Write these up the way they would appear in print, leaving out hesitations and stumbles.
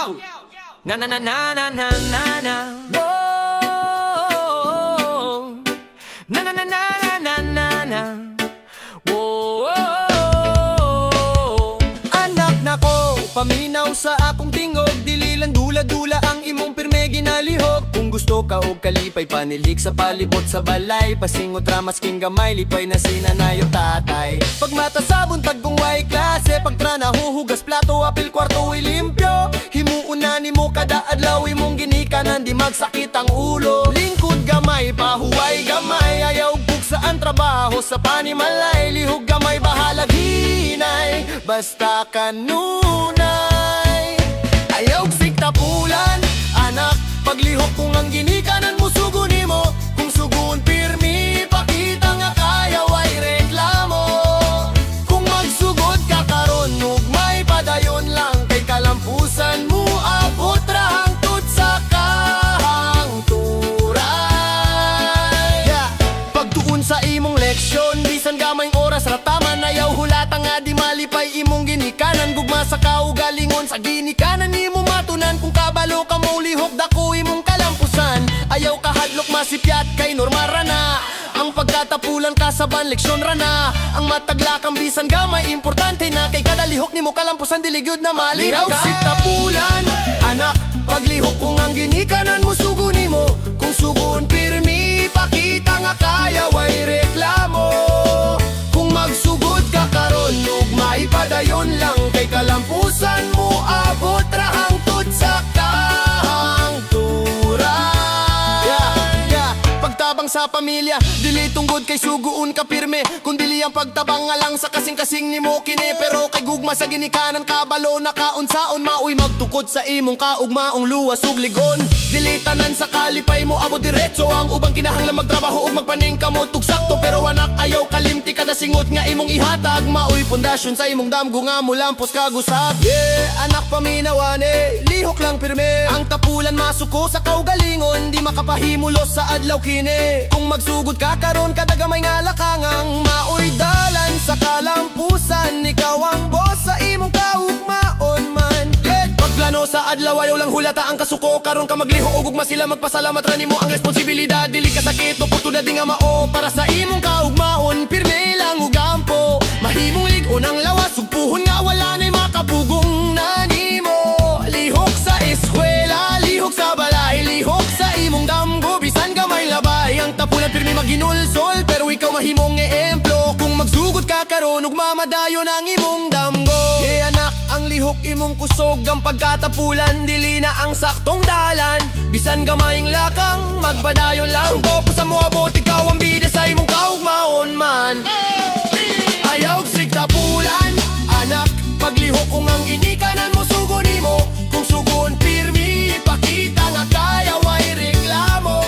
Ayawg! Na na na na na na na na. Oh, na na na na na na na na. Oh, anak nako, paminaw sa akong tingog, dililan dula-dula ang imong pirme ginalihok. Kung gusto ka og kalipay, panilig sa palibot sa balay, pasingot ramas king gamay, lipay na sinanayo tatay. Pag mata sa buntag kung way klase, pagtra na huhugas plato, apil kwarto ilimpyo. Himuuna ni mo kada adlaw imong ginikanan, di magsakit ang ulo. Lingkod gamay, pahuway gamay, ayaw buksaan trabaho sa panimalay. Lihog gamay, bahalag hinay, basta kanunay. Ayawg sig tapulan, anak, paglihok kung ang ginikanan mo suguni mo. Kung sugun pirmi, pakita nga kaya way reklamo. Kung magsugod ka karon, ugmay padayon lang kay kalampusan mo, abot ra hangtod sa kahangturan. Pagtuon sa imong leksyon, bisan gamayng oras rataman, ayaw hulata nga di malipay imong ginikanan. Gugma sa kaugalingon sa ginikanan nimo matunan, kung kabalo ka mo lihok dako imong kalampusan. Ayaw kahadlok masipyat kay normara na, ang pagkatapulan kasaban leksyon ra na. Ang mataglakang bisan gamay importante na, kay kada lihok nimo kalampusan diligyod na mali. Lihok si tapulan, anak, paglihok kung ang ginikanan mo suguni mo. Kung sugun pirmi, pakita nga kaya way reklamo. Kung magsugod ka karon, ugmay padayon lang kay kalampusan mo, abot ra hangtod sa kahangturan. Pagtabang sa pamilya, dili tunggod kay suguon ka pirme, kung dili ang pagtabang nga lang sa kasing-kasing nimo kini. Pero kay gugma sa ginikanan, kabalo na kaunsaon, maoy magtukod sa imong kaugmaong luwas ug ligon. Dili tanan sa kalipay mo amo diretso, ang ubang kinahanglan magtrabaho ug magpaning kamot ug sakto. Pero anak, ayaw kalimti kada singot nga imong ihatag, maoy pundasyon sa imong damgo nga mulampos kagusap. Anak paminawani, lihok lang pirme, ang tapulan masuko sa kaugalingon, di makapahimulos sa adlaw kini. Kung magsugod ka karon, kada gamay nga lakangang, maoy dalan sa kalampusan, ikaw ang boss sa imong kaugmaon man. Pagplano sa adlaw, ayaw lang hulata ang kasuko, karon ka magliho ug ugma sila magpasalamat ra nimo ang responsibilidad. Dili ka sakit oportunidad di nga mao para sa imong kaugmaon, pirme lang ug gampo. Mahimong lig-on ang lawas ug puhon nga wala nay makapugong na nimo. Lihok sa eskwela, lihok sa balay, lihok sa imong damgo, bisan gamay labay. Ang tapulan pirmi maginulsol, pero ikaw mahimong eemplo. Kung magsugod ka karon, ug mamadayon ang imong damgo. Anak, ang lihok imong kusog, ang pagkatapulan dili na ang saktong dalan. Bisan gamayng lakang, magpadayon lang. Kung sa mo abot, ikaw ang bida sa imong kaugmaon man. Ayawg sig tapulan, anak, paglihok kung ang ginikanan mo suguni mo. Kung sugon pirmi, pakita nga kaya way reklamo.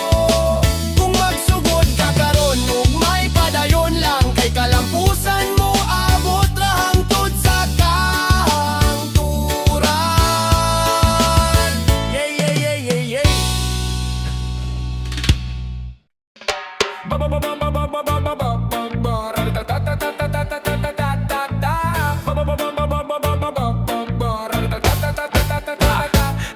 Kung magsugod ka karon, ugmay padayon lang kay kalampusan mo, abot ra hangtod sa kahangturan. Yeah, yeah, yeah, yeah, yeah.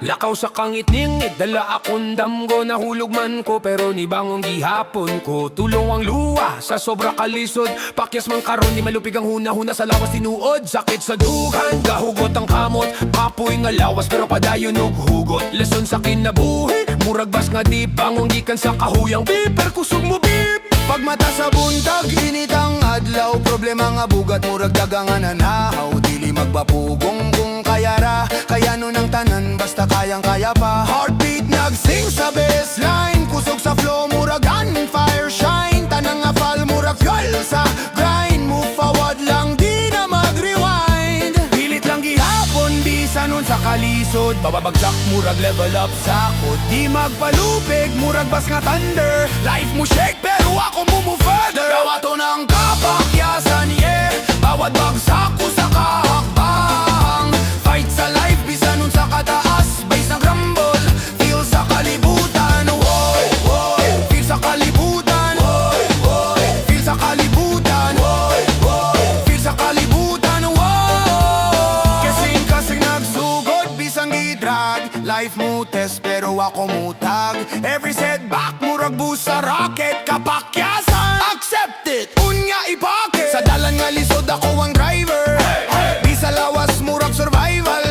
Lakaw sa kangit-ningit, dala akong damgo, nahulog man ko pero ni bangong gihapon ko. Tulong ang luwa sa sobra kalisod, pakyas man karon ni malupig ang huna-huna sa lawas tinuod. Sakit sa dughan, gahugot ang kamot, kapoy nga lawas pero padayon og hugot. Lesson sa kinabuhi, murag bas nga di bangong gikan sa kahuyang biper kusog mo bip. Pagmata sa buntag, init ang adlaw, problema nga bugat, murag dagangan anahaw. Dili magbapugong kung kaya ra, kaya nun ang tanan, basta kayang-kaya pa. Heartbeat nagsing sa baseline, kusog sa flow, murag gunfire shine. Tanang nga fall, murag fuel sa grind. Move forward lang, di na mag-rewind. Pilit lang gihapon, bisa nun sa kalisod, bababagsak, murag level up sakot. Di magpalupig, murag bas nga thunder. Life mo shake, pero ako move further. Dawaton ang kapakyasan, yeah. Bawat bagsak ko sa kahakbang. Fight sa life, bisa nun sa kataas, base ng rumble. Feel sa kalibutan, woy, woy. Feel sa kalibutan, woy, woy. Feel sa kalibutan, woy, woy. Feel sa kalibutan, woy. Kasing nagsugod, bisang gidra murag life mo test pero ako mutag. Every setback murag busa rocket. Kapakyasan accept it, unya ipake. Sa dalan nga lisod ako ang driver. Di sa lawas murag survival.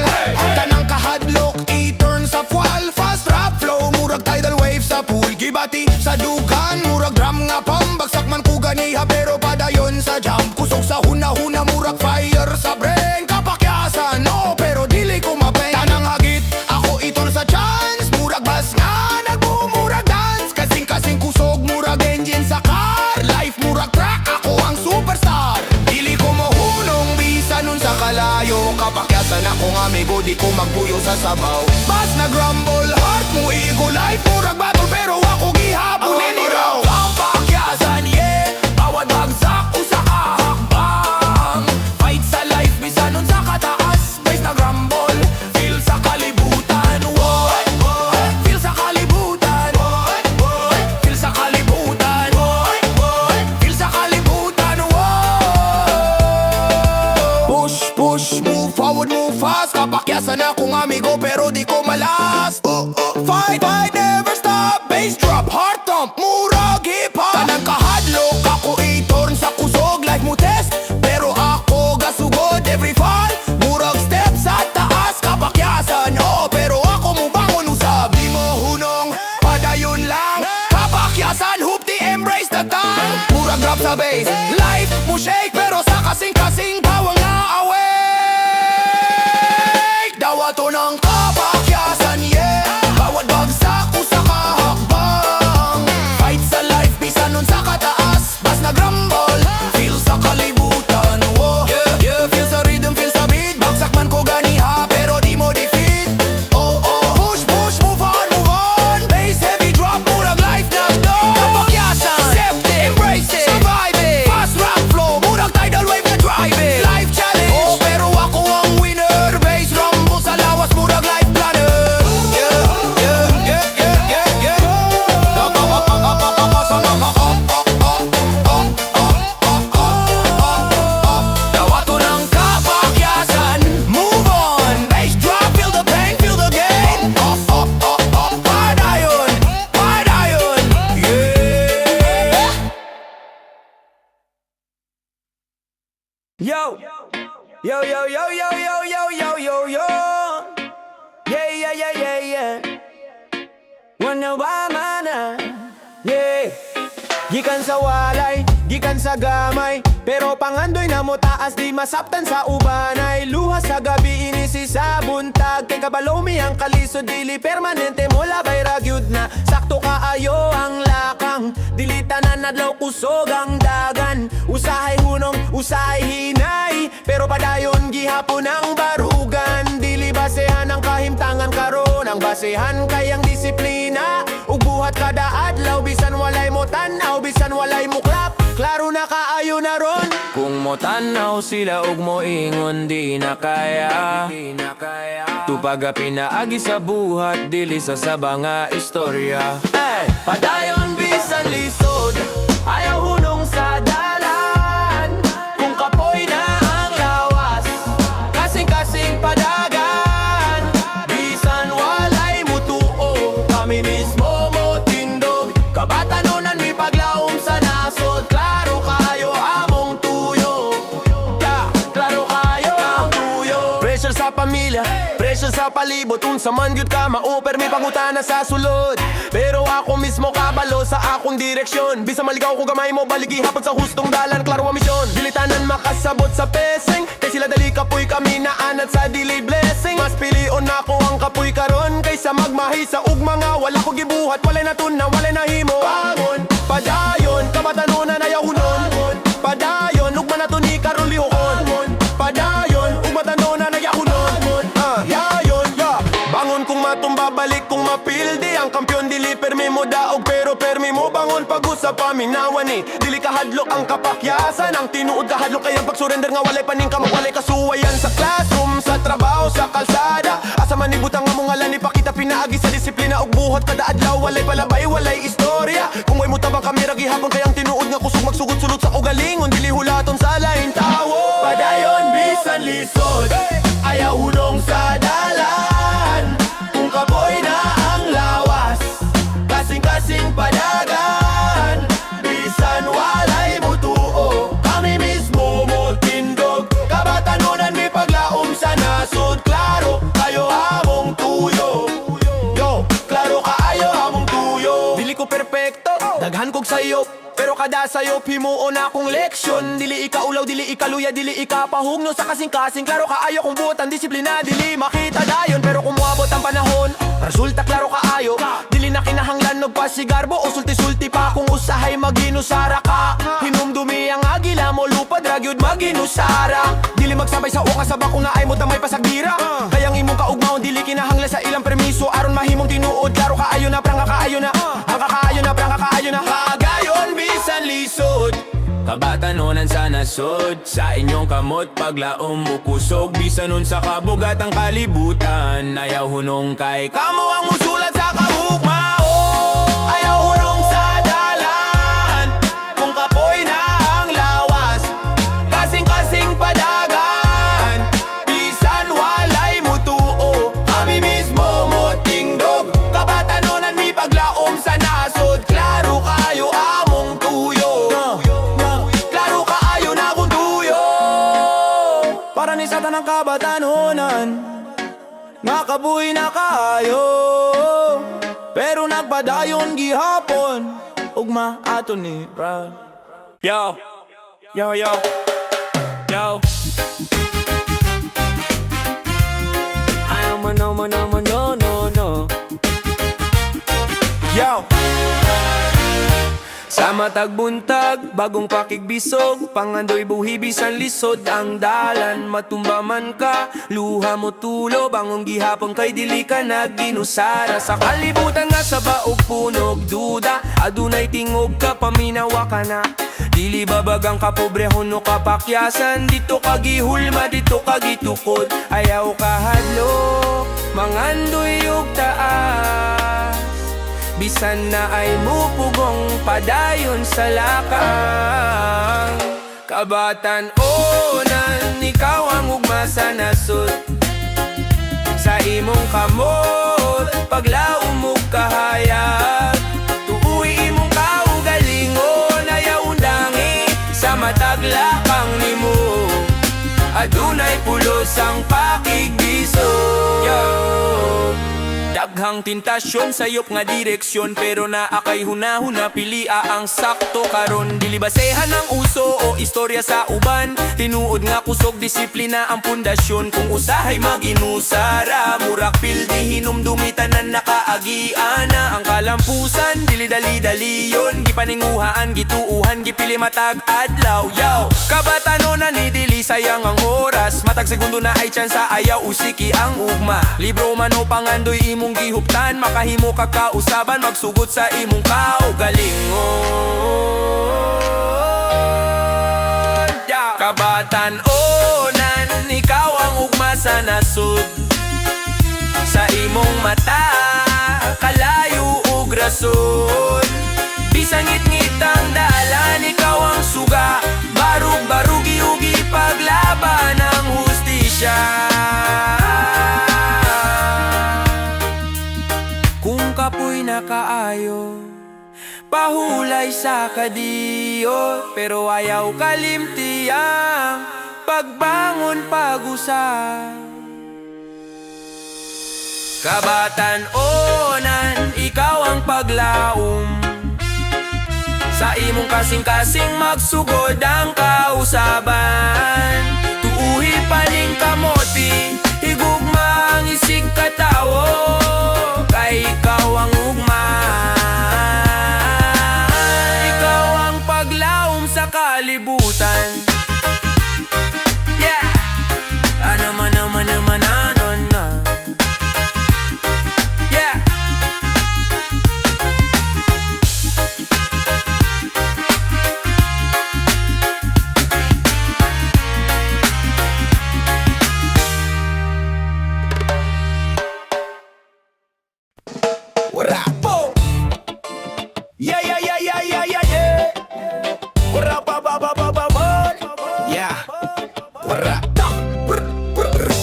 Tanang kahadlok i-turn sa fuel. Fast rap flow murag tidal wave sa pool. Gibati sa dugan murag drum nga pambagsak man ko ganiha pero padayon sa jam. Kusog sa huna-huna murag fire sa brain. Kapakyasan no pero dili ko mapain. Tanang hagit ako iton sa chance. Murag bas nga nagbumurag dance. Kasing-kasing kusog murag engine sa car. Life murag track ako ang superstar. Dili ko mohunong bisa nun sa kalayo. Kapakyasan akong amigo di ko magbuyo sa sabaw. Bas nagrumble heart mo igo. Life murag battle pero ako gihapunin iraw. Kapakyasan yeah, bawat bagsak usa ka hakbang. Fight sa life bisa nun sa kataas. Base nagrumble, feel sa kalibutan. What? Feel sa kalibutan. Feel sa kalibutan. Feel sa kalibutan. Push, push, move forward, move fast. Kapakyasan akong amigo pero di ko malas. Fight, fight, never stop. Bass drop, heart thump, murag hip-hop. Tanang kahadlok ako i-turn sa kusog. Life mo test pero ako gasugod. Every fall, murag step sa taas. Kapakyasan, oo pero ako mo bangon usab. Di mo hunong, padayon lang. Kapakyasan, hoop the embrace the time. Murag drop sa bass, life mo shake pero sa kasing-kasing bawang na awake. Dawaton ang kapakyasan, yeah. Bawat bagsak usa ka hakbang. Fight sa life bisa nun sa kataas. Bas nagrumble, feel sa kalibutan. Whoa. Yeah, feel sa rhythm, feel sa beat. Bagsak man ko ganiha pero di mo defeat. Oh, push, push, move on. Bass heavy drop, murag life na daw. Kapakyasan, accept it, embrace it, survive it. Fast rap flow, murag tidal wave na drive it. Life challenge, oh pero ako ang winner. Bass rumble sa lawas, murag life planner. Dawaton ang kapakyasan, move on. Bass drop, feel the pain, feel the gain. Padayon, yeah. Yo, yo, yo, yo, yo, yo, yo, yo, yo, yo. Yeah. Wanna ba mana? Yeah. Gikan sa walay, gikan sa gamay. Pero pangandoy na mo taas, di masaptan sa ubanay. Luha sa gabi inisi sa buntag. Kay kabalo mi ang kalisod, dili permanente mo labay ragyud na. Sakto kaayo ang lakang, dili tanan adlaw kusog ang dagan. Usahay hunong, usahay hinay, pero padayon gihapon ang barugan. Dili basehan ang kahimtangan karon, ang basehan kay ang disiplina. Ug buhat kada adlaw, bisan walay mo tanaw, bisan walay mo clap. Klaro na kaayo na ron. Kung mo tanaw sila ug mo ingon di na kaya. Tupag pinaagi sa buhat, dili sa sabanga istorya. Padayon bisan lisod, ayaw hunong sa dalan. Kung kapoy na ang lawas, kasing-kasing padagan. Bisan walay mutuo, kami mismo mo tindog. Kabatanunan mi paglaom sa nasod. Klaro kayo among tuyo, yeah, klaro kayo among tuyo. Pressure sa pamilya, pressure sa palibot. Unsa man gyud ka mauper mi pangutana sa sulod. Pero ako mismo kabalo sa akong direksyon. Bisa maligaw ko gamay mo, baligi hapon sa hustong dalan. Klaro ang misyon, dilitanan makasabot sa peseng. Kay sila dali kapoy kami na anat sa delay blessing. Mas pilion ako ang kapoy karon kaysa magmahi sa ugma nga wala ko gibuhat. Walay natuna, walay nahimo. Bangon, padayon, kabatanunan ayaw hunon. Padayon, ugma na to ni karon lihokon. Padayon, ugma tanunan ayaw hunon. Yayon, yeah. Bangon kung matumba, balik kung mapildi. Ang kampyon dili permi mo daog, pero permi mo bangon pag-usap paminawan eh. Dili kahadlok ang kapakyasan, ang tinuod kahadlok kay ang pag-surrender nga walay paningkamot, walay kasuwayan sa classroom, sa trabaho, sa kalsada. Asa man ibutang nga mong ngalan, ipakita pinaagi sa disiplina ug buhat kada adlaw, walay palabay, walay istorya. Kung way mo tabang kamera gihapon kay ang tinuod nga kusog magsugod-sulod sa ugalingon, dili hulaton sa lain tawo. Padayon bisan lisod, ayaw hunong sa dalan. Ganahan kog sayo, pero kada sayo himuon akong leksyon. Dili ikaulaw, dili ikaluya, dili ikapahugno sa kasing-kasing. Klaro kaayo kung butan, disiplina, dili makita dayon. Pero kung muabot ang panahon, resulta klaro kaayo. Dili na kinahanglan og pasigarbo o sulti-sulti pa. Kung usahay maginusara ka, hinumdumi ang agila mo, lupad ragyod maginusara. Dili magsabay sa uka sa bakong naay mo tamay pasagira. Kayang imong kaugmaon, dili kinahanglan sa ilang permiso. Aron mahimong tinuod, klaro kaayo na, pranga kaayo na. Ang kakaayo na, pranga kaayo na. Kagayon bisan lisod, kabatanon sa nasod. Sa inyong kamot paglaom mo kusog. Bisan nun sa kabugat ang kalibutan. Ayaw hunong kay kamo ang musulat sa kahugmao. Ayaw hunong sa dalan kung kapoy na ang lawas. Kasing-kasing padagan, bisan walay mutuo. Kami mismo mo tingdog, kabatanonan mi paglaom sa nasod. Klaro kayo among tuyo, klaro kaayo na kung tuyo. Para ni satan ang kabatanunan, nga kabuhi na kaayo. Pero nagpadayon gihapon, ugma ato ni Brad. Yo, yo, yo, yo. Ayaw mo no, no. Yo. Sa matag buntag, bagong pakigbisog, pangandoy buhi bisan lisod ang dalan. Matumba man ka, luha mo tulo, bangong gihapon kay dili ka nagginusara. Sa kalibutan nga sa baog punog duda, adunay tingog ka, paminawa ka na. Dili babagang kapobrehon no kapakyasan, dito kagihulma, dito kagitukod. Ayaw kahadlok, mangandoy og taas, bisan na ay mupugong padayon sa lakang. Kabatan-onan, ikaw ang ugma sa nasod. Sa imong kamot, paglaom mo kahayag. Tuuy imong kaugalingon, ayaw undangi sa mataglakang nimo. Adunay pulos ang pakigbisog. Yo. Daghang tintasyon sayop nga direksyon, pero naakay hunahuna pilia ang sakto karon. Dili basehan ang uso o istorya sa uban, tinuod nga kusog disiplina ang pundasyon. Kung usahay maginusara, murak pildi hinumdumi tanan nakaagiana. Ang kalampusan dili dali-daliyon, gipaninguhaan, gituuhan, gipili matag adlaw. Yaw, kabatanonan ni dili sayang ang oras, matag segundo na ay tsansa ayaw usiki ang ugma. Libro man o pangandoy imong gihuptan, makahimo ka kausaban, magsugot sa imong kaugalingon. Yeah. Kabatan-onan, ikaw ang ugma sa nasod. Sa imong mata, kalayo ug rason. Bisan ngit-ngit ang dalan, ikaw ang suga. Barug-barug iugi paglaban ang hustisya. Kapoy na kaayo, pahulay sa kadiyo, pero ayaw kalimtiyang pagbangon pag-usap. Kabatan-onan, ikaw ang paglaom. Sa imong kasing-kasing magsugod ang kausaban. Tuuhi paling kamoti, higugma ang isig katawo. Kay ikaw ang ugma, ikaw ang paglaom sa kalibutan. Yeah! Ano man na. Yeah!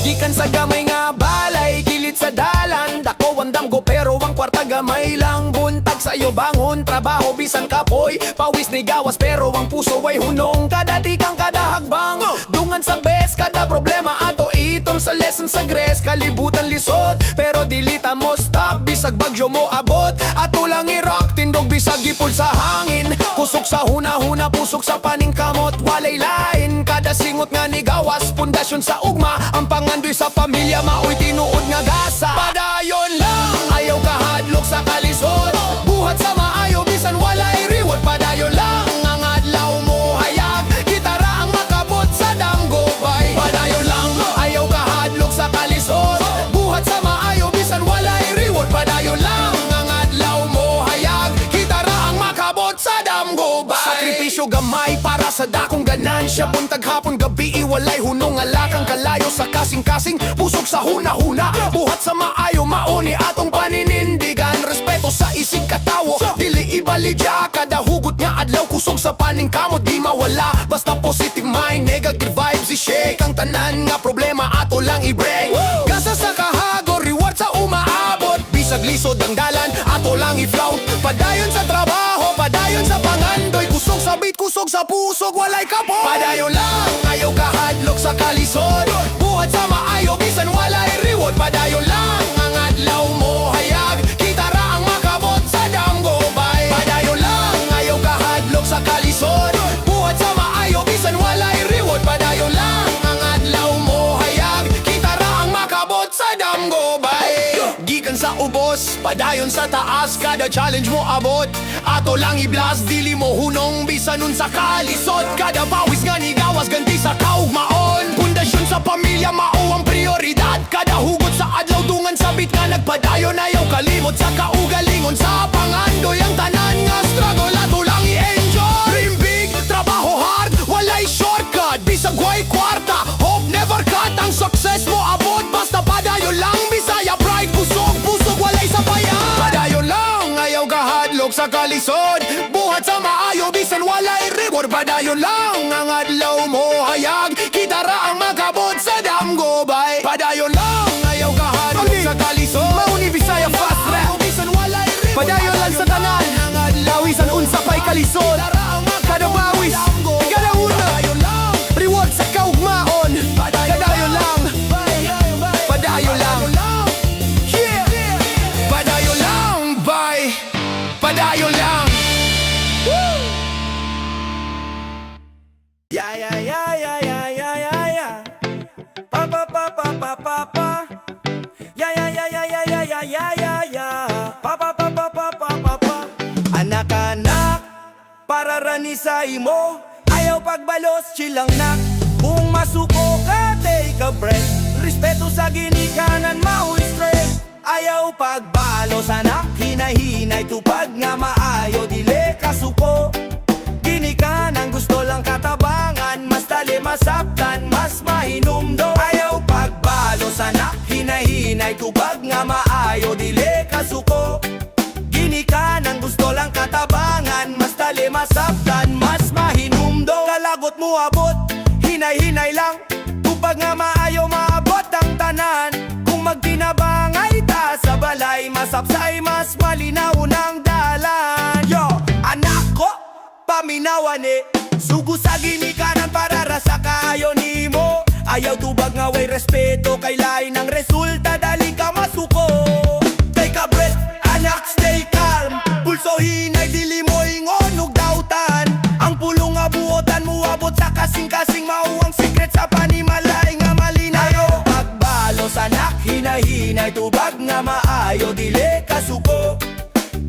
Gikan sa gamay nga balay, kilit sa dalan, dako ang damgo pero ang kwarta gamay lang. Buntag sa iyo bangon, trabaho bisan kapoy, pawis ni gawas pero ang puso ay hunong. Kada tikang kada hagbang, dungan sa best, kada problema ato itom sa lesson sa gres. Kalibutan lisod, pero dilita mo stop, bisag bagyo mo abot. Ato lang i-rock, tindog bisag bisag gipol sa hangin. Kusog sa huna-huna, pusok sa paningkamot, walay lain. Kada singot nga ni gawas, pundasyon sa ugma. Ang pangandoy sa pamilya, maoy tinuod nga gasa. Padayon lang, ayaw kahadlok sa kalisod. Buhat sa maayo, bisan walay reward. Padayon lang, ang adlaw mo hayag. Gitara ang makabot sa danggobay. Padayon lang, ayaw kahadlok sa kalisod. Buhat sa maayo, bisan walay reward. Padayon lang, ang adlaw mo hayag. Gitara ang makabot sa danggobay. Sakripisyo gamay para sa dakong ganansya. Buntag hapon gabi, iwalay hunong alakang kalayo sa kasing-kasing. Pusok sa huna-huna, buhat sa maayo, mauni atong paninindigan. Respeto sa isig katawo, dili ibaligya. Kada hugot nga adlaw, kusog sa paningkamot, di mawala. Basta positive mind, negative vibes i-shake. Ang tanan nga problema ato lang i-break. Gasa sa kahago, reward sa umaabot. Bisag lisod ang dalan, ato lang i-flout. Padayon sa trabaho, padayon sa pangandoy. Kusog sa beat, kusog sa pusog, walay kapon. Padayon lang, ayaw kahadlok sa kalisod. Buhat sa maayo, bisan walay reward. Padayon lang, ang adlaw mo hayag. Gitara ang makabot sa danggobay. Padayon lang, ayaw kahadlok sa kalisod. Buhat sa maayo, bisan walay reward. Padayon lang, ang adlaw mo hayag. Gitara ang makabot sa danggobay. Gikan sa ubos, padayon sa taas. Kada challenge mo abot, ato lang i-blast. Dili mo hunong, bisan nun sa kalisod. Kada bawis nga ni gawas, ganti sa kaugmaon. Pundasyon sa pamilya, mao ang prioridad. Kada hugot sa adlaw, dungan sa bit nga nagpadayon. Ayaw kalimot sa kaugalingon. Sa pangandoy ang tanan nga struggle, ato lang i-enjoy. Dream big, trabaho hard, walay shortcut. Bisag way kwarta, hope never cut. Ang success mo abot, basta padayon lang. Bisaya pride, pusog, pusog, walay sabayan. Padayon lang, ayaw kahadlok sa kalisod. Buhat sa maayo, bisan walay reward. Padayon lang, ang adlaw mo hayag. Gitara ang makabot sa danggobay. Padayon lang, ayaw kahadlok sa kalisod. Mauni Bisaya fast rap, bisan walay reward. Padayon lang sa tanan, lawisan unsa pa'y kalisod. Kada bawis, kada una, reward sa kaugmaon. Padayon lang, padayon lang. Yeah, padayon lang, bye. Padayon lang. Yeah, yeah, yeah, yeah, yeah, yeah, yeah, yeah. Pa, pa, pa, pa, pa, pa, pa. Yeah, yeah, yeah, yeah, yeah, yeah, yeah, yeah, yeah, yeah. Pa, pa, pa, pa, pa, pa, pa, pa. Anak-anak, para ranisay mo. Ayaw pagbalos, chill lang nak. Kung masuko ka, take a breath. Respeto sa ginikanan, mauwi stress. Ayaw pagbalos, anak, hinay-hinay. Tupag nga maayo, dili kasuko. Ginikanan, gusto lang katabangan. Mas tali, masaptan, mas mahinumdo. Ayaw pagbalos, anak, hinay-hinay. Tupag nga maayo, dili kasuko. Ginikanan, gusto lang katabangan. Mas tali, masaptan, mas mahinumdo. Kalagot mo abot, hinay-hinay lang. Tupag nga maayo, maabot ang tanan. Kung magtinabangay ta sa balay, masapsay, mas malinaw ng dalan. Yo, anak ko, paminawan sugo sa ginikanan para rasa kaayo nimo. Ayaw tubag nga way respeto, kay lain ang resulta, dali ka masuko. Take a breath, anak, stay calm. Pulso hinay, dili mo ingon ug dautan. Ang pulong nga buotan mo abot sa kasing-kasing. Mauang secret sa panimalay nga malinayo. Pagbalos, anak, hinay-hinay. Tubag nga maayo, dili kasuko.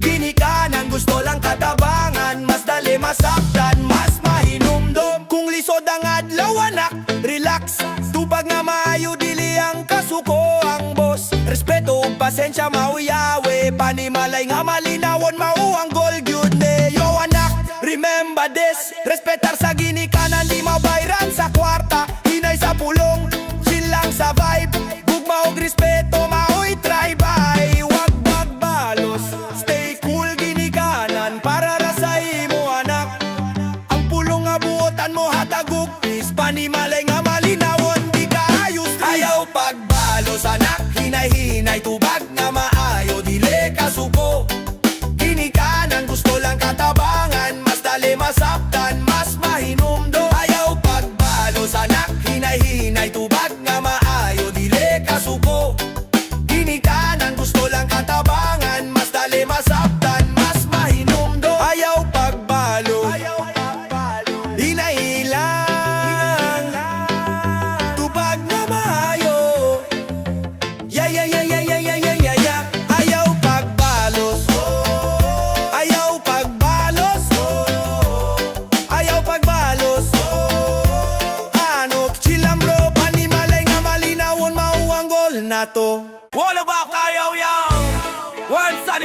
Ginikanan, gusto lang katabangan. Mas dali, masaktan, mas mahinumdom. Kung lisod ang adlaw, anak, relax. Tubag nga maayo, dili ang kasuko. Ang boss, respeto ug pasensya, mauyawe. Panimalay nga malinawon, mauang gold yun yo anak, remember this. Respetar sa ginikanan, di mabayran sa kwarta. Hinay sa pulong, chill lang sa vibe. Gugma og respeto, maoy try-by. Wag magbalos, stay cool ginikanan. Para rasay mo anak. Ang pulong nga buotan mo hatagog peace. Panimalay nga malinawon, di ka ayos. Ayaw pagbalos anak, hinay-hinay. Tubag nga maayo, dili kasuko. Ginikanan, gusto lang katabangan. Mas dali, masaptan, mas mahin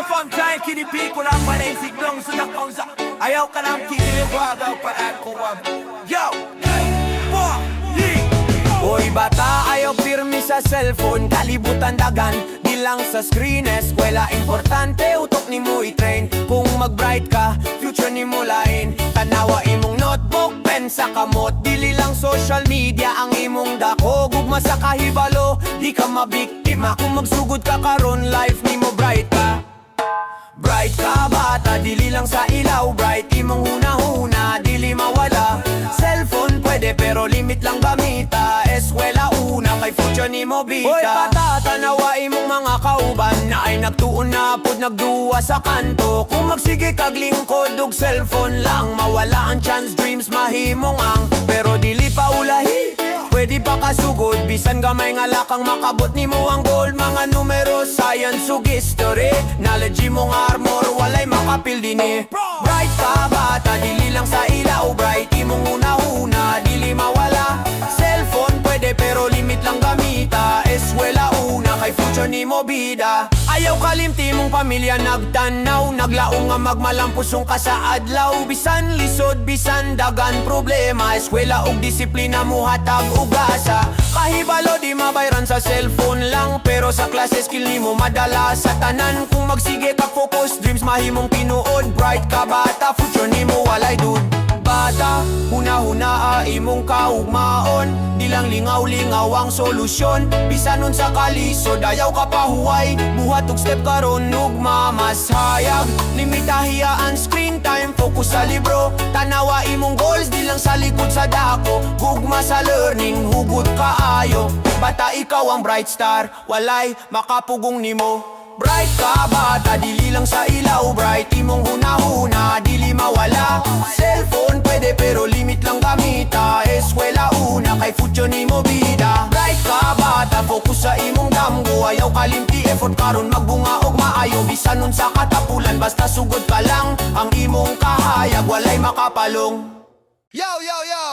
from time kinipi ko lang panay siglong sunak kaunsa. Ayaw ka lang kiniliwagaw pa ako wag. Yo! 4, Hoy bata, ayaw pirmi sa cellphone, kalibutan dagan, di lang sa screen. Eskwela importante, utok ni mo i-train. Kung mag-bright ka, future ni mo lain. Tanawa imong notebook, pen sa kamot, dili lang social media ang imong dako. Gugma sa kahibalo, di ka mabiktima. Kung magsugod ka karon, life ni mo bright ka. Bright ka bata, dili lang sa ilaw. Bright imong huna-huna, dili mawala. Cellphone pwede pero limit lang gamita. Eskwela una, kay future ni mo bita. Hoy bata, tanawa imong mga kauban na ay nagtuon na pud nagduwa sa kanto. Kung magsige kag lingkod og cellphone lang, mawala ang chance, dreams mahimong ang. Pero dili pa ulahi, pwede pa kasugod. Bisan gamay nga lakang makabot ni mo ang goal. Mga numero, science ug history, knowledge mong armor, walay makapil din eh. Bright ka bata, dili lang sa ilaw. Bright imong una-una, dili mawala. Cellphone pwede pero limit lang gamita. Eskwela una, kay future ni mo bida. Ayaw kalimti mong pamilya nagtanaw, naglaong nga magmalampusong ka sa adlaw. Bisan lisod, bisan dagan problema. Eskwela og disiplina mo hatag ugasa. Kahibalo di mabayran sa cellphone lang, pero sa klase skill ni mo madala sa tanan. Kung magsige ka focus, dreams mahimong pinuod. Bright ka bata, future ni mo walay dud. Bata, huna-huna imong kaugmaon, di lang lingaw-lingaw ang solusyon. Bisanon sa kalisod, ayaw ka pahuway. Buhat og step karon ug mamasayag. Limitahiya ang screen time, focus sa libro. Tanawa imong goals, di lang sa likod sa dako. Gugma sa learning, hugot kaayo. Bata, ikaw ang bright star, walay makapugong nimo. Bright ka bata, dili lang sa ilaw. Bright imong huna-huna, dili mawala. Cellphone pwede pero limit lang gamita. Eskwela una, kay future ni mo bida. Bright ka bata, focus sa imong damgo. Ayaw kalimti, effort karon magbunga og maayo. Bisanon sa katapulan, basta sugod ka lang. Ang imong kahayag, walay makapalong. Yo, yo, yo!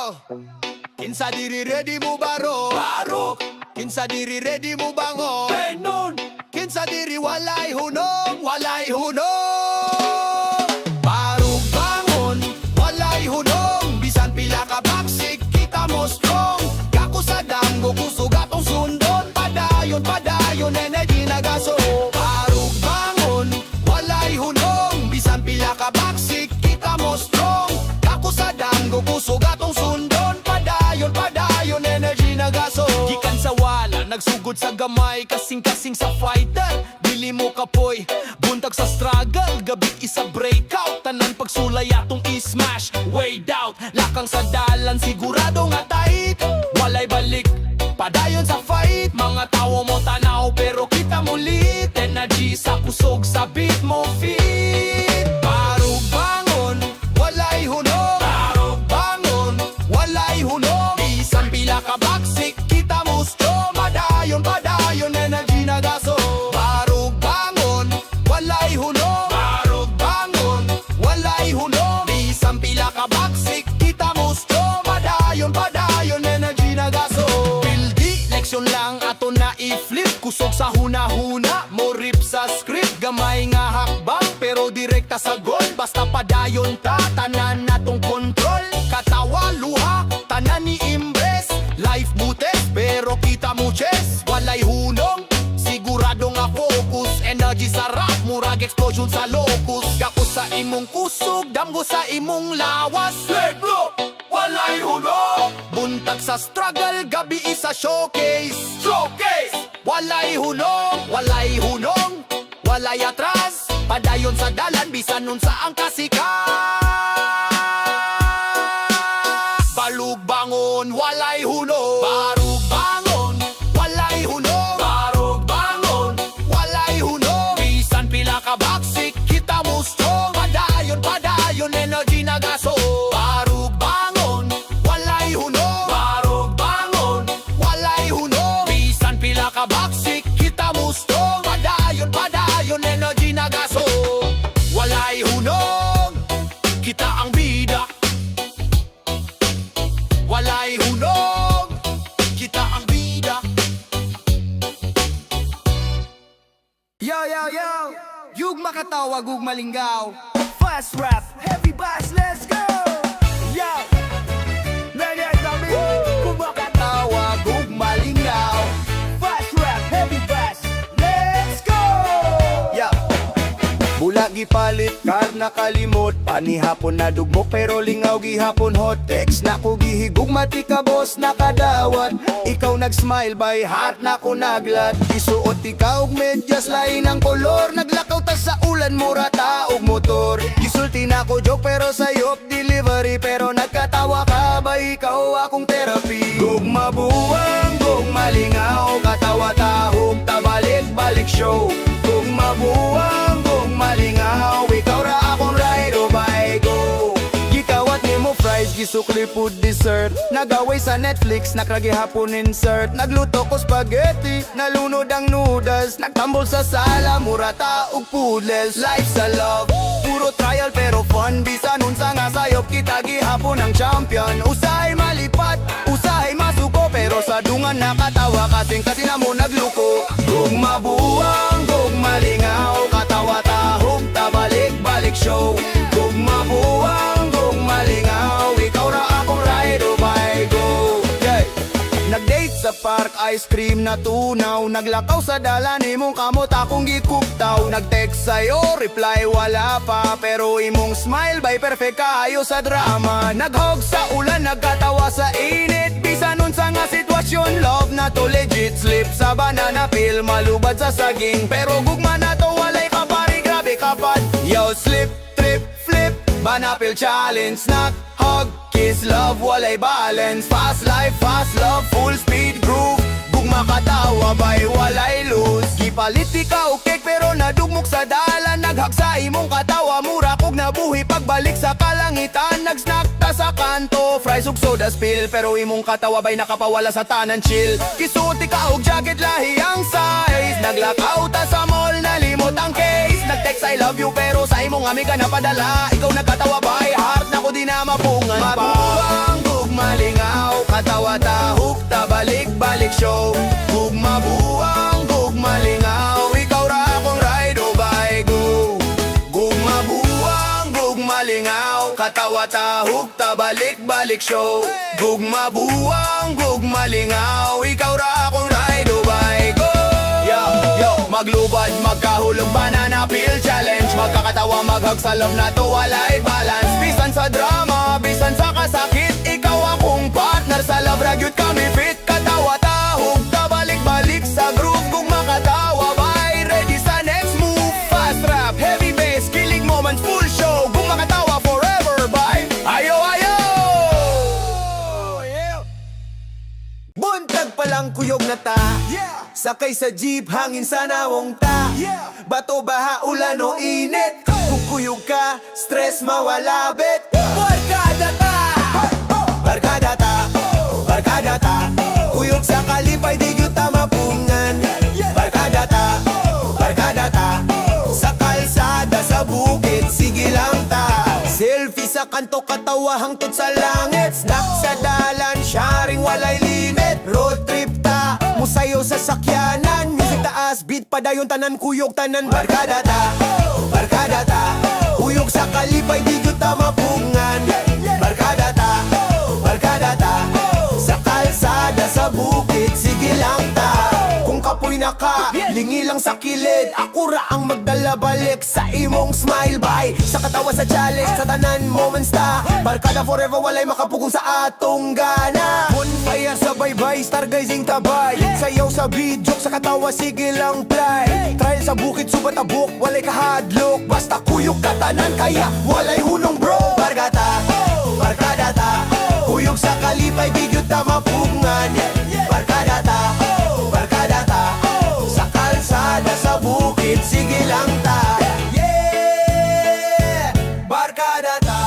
Kinsa diri ready mo baro? Baro, Kinsa diri ready mo bango? penon, Kinsa diri walay hunong, walay hunong. Barug bangon, walay hunong. Bisan pila ka baksik, kita mo strong. Kako sa damgo, kusog atong sundon. Padayon, padayon, energy nagaso. Barug bangon, walay hunong. Bisan pila ka baksik, kita mo strong. Kako sa damgo, kusog atong sundon. Padayon, padayon, energy nagaso. Gikan sa wala, nagsugod sa gamay, kasing-kasing sa fighter. Dili mo kapoy, buntag sa struggle. Gabi isa breakout, tanan pagsulay atong i-smash. Way out, lakang sa dalan, sigurado nga tight. Walay balik, padayon sa fight. Mga tawo mo tanaw, pero kita mo lit. Energy sa kusog, sa beat mo fit. Barug bangon, walay hunong. Barug bangon, walay hunong. Bisan pila ka baksik, kita mo strong. Padayon, padayon, energy nagaso. Barug bangon, walay hunong. Barug bangon, walay hunong. Bisan pila ka baksik, kita mo strong. Padayon, padayon, energy nagaso. Pildi, leksyon lang ato na i-flip. Kusog sa huna-huna, mo rip sa script. Gamay nga hakbang, pero direkta sa goal. Basta padayon ta, tanan natong control. Katawa, luha, tanan ni imbes. Life butes, pero kita mo chess. Walay hunong, sigurado nga focus. Energy sa rap, murag explosion sa locus. Gako sa imong kusog, damgo sa imong lawas. Leglo, walay hunong. Buntag sa struggle, gabi isa showcase. Showcase, walay hunong, walay hunong. Walay atras, padayon sa dalan, bisan nun sa ang kasikas. Balug bangon, walay hunong. Barug bangon, walay hunong. Barug bangon, walay hunong. Bisan pila ka baksik, kita mo strong. Padayon, padayon, energy nagaso. Barug bangon, walay hunong. Barug bangon, walay hunong. Bisan pila ka baksik, kita mo strong. Padayon, padayon, energy nagaso. Walay hunong, kita ang bida. Walay hunong, kita ang bida. Yo, yo, yo! Yug makatawag ug malingaw. Fast rap, heavy bass, let's go. Yo, nangyay kami. Kung makatawag ug malingaw. Fast rap, heavy bass, let's go. Yeah. Bulag gipalit, kar nakalimot. Panihapon na dugmo pero lingaw gihapon hot. Text na ko gihigugma ti ka boss nakadawat. Ikaw nag-smile by heart na ko naglat. Isuot ikaw og medyas lain ang kolor. Naglakaw ta sa ulan mura ta og motor. Gisulti na ko joke pero sayop delivery. Pero nagkatawa ka ba ikaw akong therapy. Gugma buwang, gugma lingaw. Katawa tahog tabalik-balik show. Gugma buwang, gugma lingaw. Ikaw ra akong ride o bye go. Gikawat ni mo fries, gisukli food dessert. Nagaway sa Netflix, nakragi hapon insert. Nagluto ko spaghetti, nalunod ang noodles. Nagtambol sa sala, murata ug poodles. Life sa love, puro trial pero fun. Bisa nun sa nga sayop kita gihapon ang champion. Usahay malipat, usahay masuko. Pero sa dungan nakatawa kasing kasi na mo nagluko. Gugma buwang, gugma lingaw. Katawa tahog, tabalik-balik show. Gugma buwang, gugma lingaw. Ikaw ra akong ride o bye go. Yeah. Nag-date sa park, ice cream na tunaw. Naglakaw sa dala ni mong kamot akong gikuptaw. Nag-text sa'yo, reply wala pa. Pero imong smile by perfect kaayo sa drama. Naghog sa ulan, nagkatawa sa init. Bisa nun sa nga sitwasyon, love na to legit. Slip sa banana peel, malubad sa saging. Pero gugma na to, walay kapari, grabe kapad. Yo, slip, trip, flip, banapil challenge. Knock, hug, kiss, love, walay balance. Fast life, fast love, full speed groove. Gugma katawa bay walay lose. Gipalit ikaw cake pero nadugmok sa dalan. Naghag sa imong katawa, mura kog nabuhi. Pagbalik sa kalangitan, nagsnack ta sa kanto. Fries ug soda spill pero imong katawa bay nakapawala sa tanan chill. Kisuti ka og jacket lahi ang size. Naglakaw ta sa mall, nalimot ang case. Nag-text I love you pero sa imong amiga napadala. Ikaw nagkatawa bay heart na ko di na mapungan pa. Mabuwang gugma lingaw, katawa tahog tabalik-balik show. Gugma buwang, gugma lingaw. Ikaw ra akong ride o bye go. Gugma buwang, gugma lingaw. Katawa tahog tabalik-balik show. Gugma buwang, gugma lingaw. Ikaw ra akong ride o bye go. Maglubad, magkahulog, banana peel challenge. Magkakatawa, maghag sa love na to, walay balance. Bisan sa drama, bisan sa kasakit. Ikaw akong partner sa love, ragyot kami fit. Katawa, tahog, tabalik-balik sa groove. Kung makatawa, bye, ready sa next move. Fast rap, heavy bass, killing moments, full show. Kung makatawa, forever, bye. Ayo, ayo! Buntag palang kuyog na ta. Sakay sa jeep, hangin sa nawong ta. Bato, baha, ulan o init. Kukuyog ka, stress mawala bet. Barkada ta, barkada ta, barkada ta. Kuyog sa kalipay, di gyud ta mapungan. Barkada ta, barkada ta. Sa kalsada, sa bukid, sige lang ta. Selfie sa kanto, katawa hangtod sa langit. Snack sa dalan, sharing walay limit. Road trip ta, musayo sa sakyanan. Music taas, beat padayon tanan, kuyog tanan. Barkada ta, barkada ta. Kuyog sa kalipay, di gyud ta mapungan. Barkada ta, barkada ta. Sa kalsada, sa bukid, sige lang ta. Kung kapoy na ka, lingi lang sa kilid. Ako ra ang magdala balik sa imong smile by. Sa katawa sa challenge, sa tanan moments ta. Barkada forever, walay makapugong sa atong gana. Bonfire sa baybay, stargazing tabay. Sayaw sa beat, joke sa katawa, sige lang fly. Trial sa bukid, subat abok, walay kahadlok. Basta kuyog katanan, kaya walay hunong bro. Barkada, barkada ta. Kuyog sa kalipay, di gyud ta mapungan. Barkada ta, barkada ta. Sa kalsada, sa bukid, sige lang ta. Yeah, barkada ta.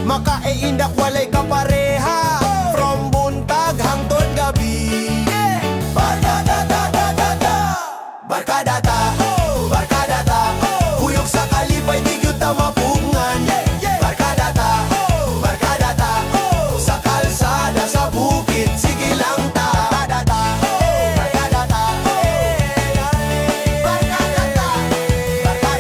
Makaiindak, walay kapareha. From buntag hangtod gabi. Barkada ta, ta, ta, ta. Barkada ta, barkada ta. Kuyog sa kalipay, di gyud ta mapungan. Barkada ta, barkada ta. Sa kalsada, sa bukid, sige lang ta. Barkada ta, barkada ta. Barkada ta, barkada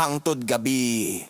hangtod gabi.